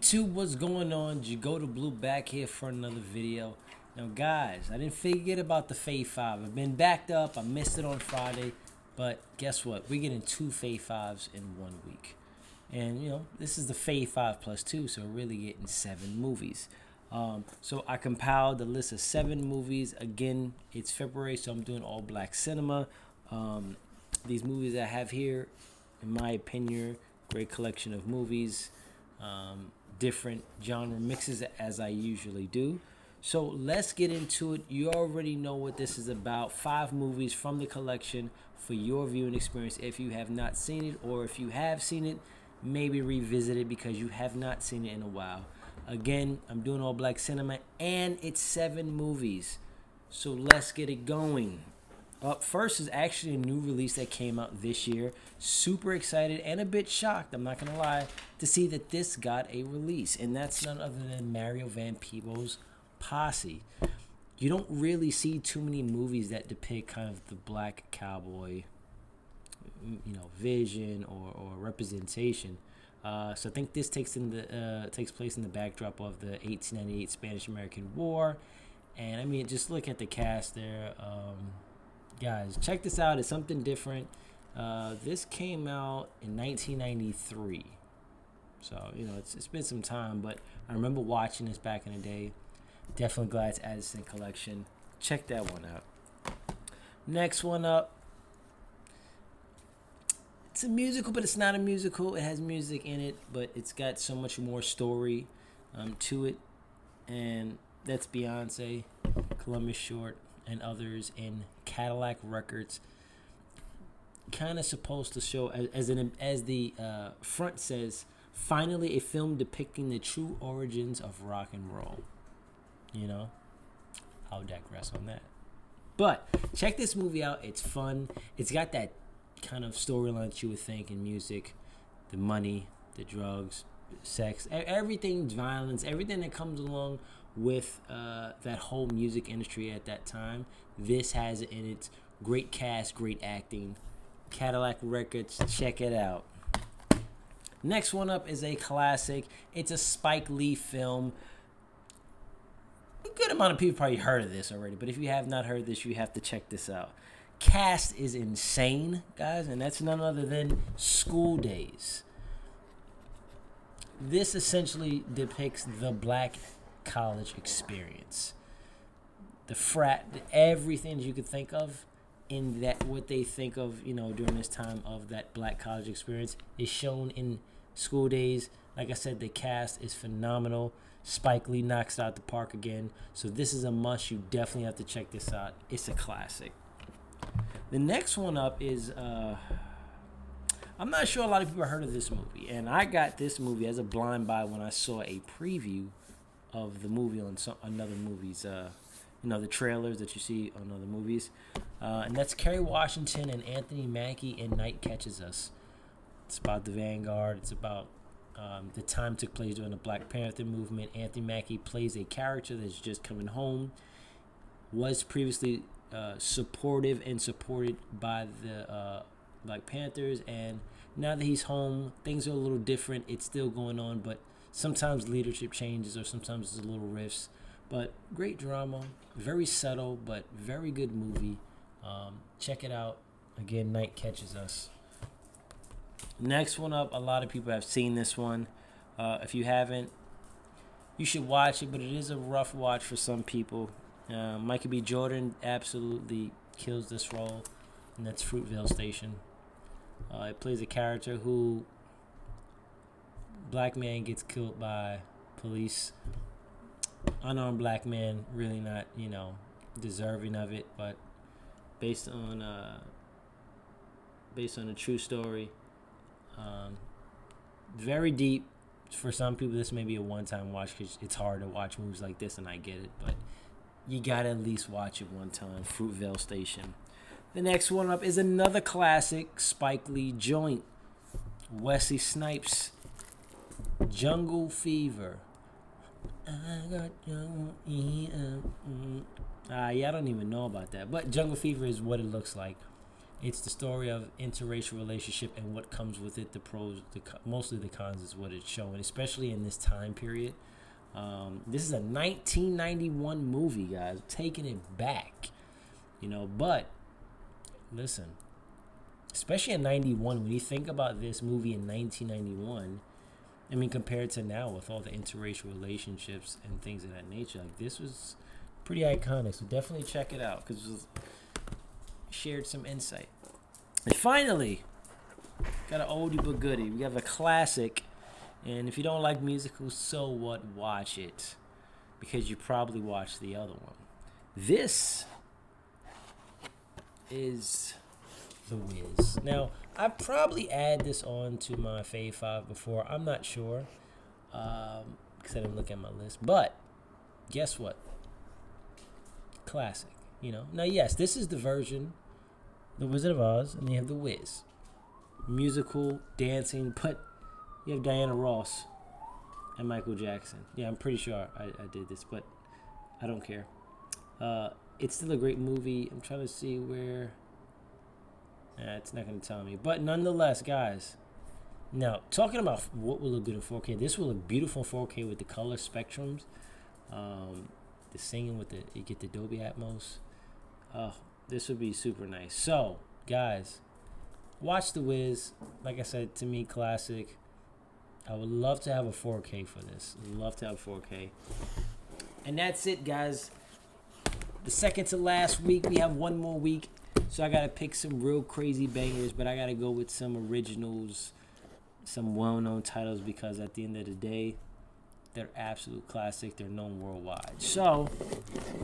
YouTube, what's going on? Did you go to Blue back here for another video? Now, guys, I didn't forget about the Fave 5. I've been backed up. I missed it on Friday. But guess what? We're getting 2 Fave 5s in 1 week. And, you know, this is the Fave 5 plus 2, so we're really getting 7 movies. So I compiled a list of 7 movies. Again, it's February, so I'm doing all black cinema. These movies I have here, in my opinion, great collection of movies. Different genre mixes as I usually do. So let's get into it. You already know what this is about. 5 movies from the collection for your viewing experience. If you have not seen it, or if you have seen it, maybe revisit it because you have not seen it in a while. Again, I'm doing all black cinema and it's 7 movies. So let's get it going. Up first is actually a new release that came out this year. Super excited and a bit shocked, I'm not going to lie, to see that this got a release. And that's none other than Mario Van Peebles' Posse. You don't really see too many movies that depict kind of the black cowboy, vision or representation. So I think this takes place in the backdrop of the 1898 Spanish-American War. And I mean, just look at the cast there. Guys, check this out. It's something different. This came out in 1993. So, it's been some time, but I remember watching this back in the day. Definitely glad it's added to the collection. Check that one out. Next one up. It's a musical, but it's not a musical. It has music in it, but it's got so much more story to it. And that's Beyonce, Columbus Short, and others in Cadillac Records. Kind of supposed to show, as the front says, finally a film depicting the true origins of rock and roll. I'll digress on that. But check this movie out. It's fun. It's got that kind of storyline that you would think in music. The money, the drugs, sex, everything, violence, everything that comes along with that whole music industry at that time. This has it in it. Great cast, great acting. Cadillac Records, check it out. Next one up is a classic. It's a Spike Lee film. A good amount of people probably heard of this already, but if you have not heard this, you have to check this out. Cast is insane, guys, and that's none other than School Days. This essentially depicts the black college experience. The frat, everything you could think of in that, what they think of, during this time of that black college experience is shown in School Days. Like I said, the cast is phenomenal. Spike Lee knocks it out the park again. So this is a must. You definitely have to check this out. It's a classic. The next one up is, I'm not sure a lot of people heard of this movie. And I got this movie as a blind buy when I saw a preview of the movie on another movie's, the trailers that you see on other movies. And that's Kerry Washington and Anthony Mackie in Night Catches Us. It's about the Vanguard. It's about the time took place during the Black Panther movement. Anthony Mackie plays a character that's just coming home. Was previously supportive and supported by the Black Panthers, and now that he's home, things are a little different. It's still going on, but sometimes leadership changes or sometimes there's a little rifts. But great drama, very subtle, but very good movie. Check it out. Again, Night Catches Us. Next one up, a lot of people have seen this one. If you haven't, you should watch it, but it is a rough watch for some people. Michael B. Jordan absolutely kills this role, and that's Fruitvale Station. It plays a character who, black man gets killed by police. Unarmed black man, really not, deserving of it, but based on a true story. Very deep. For some people, this may be a one-time watch because it's hard to watch movies like this, and I get it, but you gotta at least watch it one time. Fruitvale Station. The next one up is another classic Spike Lee joint. Wesley Snipes, Jungle Fever. I got Jungle Fever. Yeah, I don't even know about that, but Jungle Fever is what it looks like. It's the story of interracial relationship and what comes with it. The pros, mostly the cons, is what it's showing, especially in this time period. This is a 1991 movie, guys. Taking it back, But listen, especially in '91, when you think about this movie in 1991, I mean, compared to now with all the interracial relationships and things of that nature, like this was pretty iconic. So definitely check it out because it shared some insight. And finally, got an oldie but goodie. We have a classic, and if you don't like musicals, so what? Watch it, because you probably watched the other one. This is The Wiz. Now, I probably add this on to my Fave 5 before. I'm not sure, because I didn't look at my list. But guess what? Classic. Now, yes, this is the version, The Wizard of Oz, and you have The Wiz. Musical, dancing, but you have Diana Ross and Michael Jackson. Yeah, I'm pretty sure I did this, but I don't care. It's still a great movie. I'm trying to see where... it's not going to tell me. But nonetheless, guys, now, talking about what will look good in 4K, this will look beautiful in 4K with the color spectrums. The singing with you get the Dolby Atmos. This would be super nice. So, guys, watch The Wiz. Like I said, to me, classic. I would love to have a 4K for this. Love to have 4K. And that's it, guys. The second to last week, we have one more week. So I got to pick some real crazy bangers, but I got to go with some originals, some well-known titles, because at the end of the day, they're absolute classic. They're known worldwide. So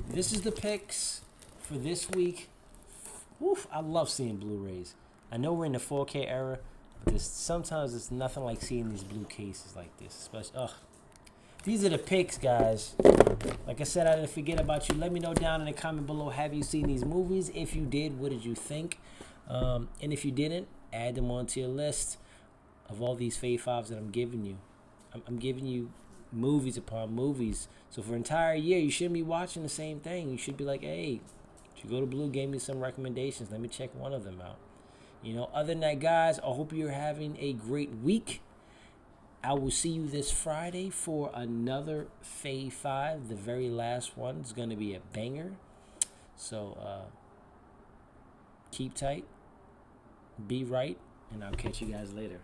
this is the picks for this week. Oof, I love seeing Blu-rays. I know we're in the 4K era, but sometimes it's nothing like seeing these blue cases like this. Especially, these are the picks, guys. Like I said, I didn't forget about you. Let me know down in the comment below, have you seen these movies? If you did, what did you think? And if you didn't, add them onto your list of all these Fave 5s that I'm giving you. I'm giving you movies upon movies. So for an entire year, you shouldn't be watching the same thing. You should be like, hey, you go to Blue, gave me some recommendations. Let me check one of them out. Other than that, guys, I hope you're having a great week. I will see you this Friday for another Fave 5. The very last one is going to be a banger. So keep tight, be right, and I'll catch you guys later.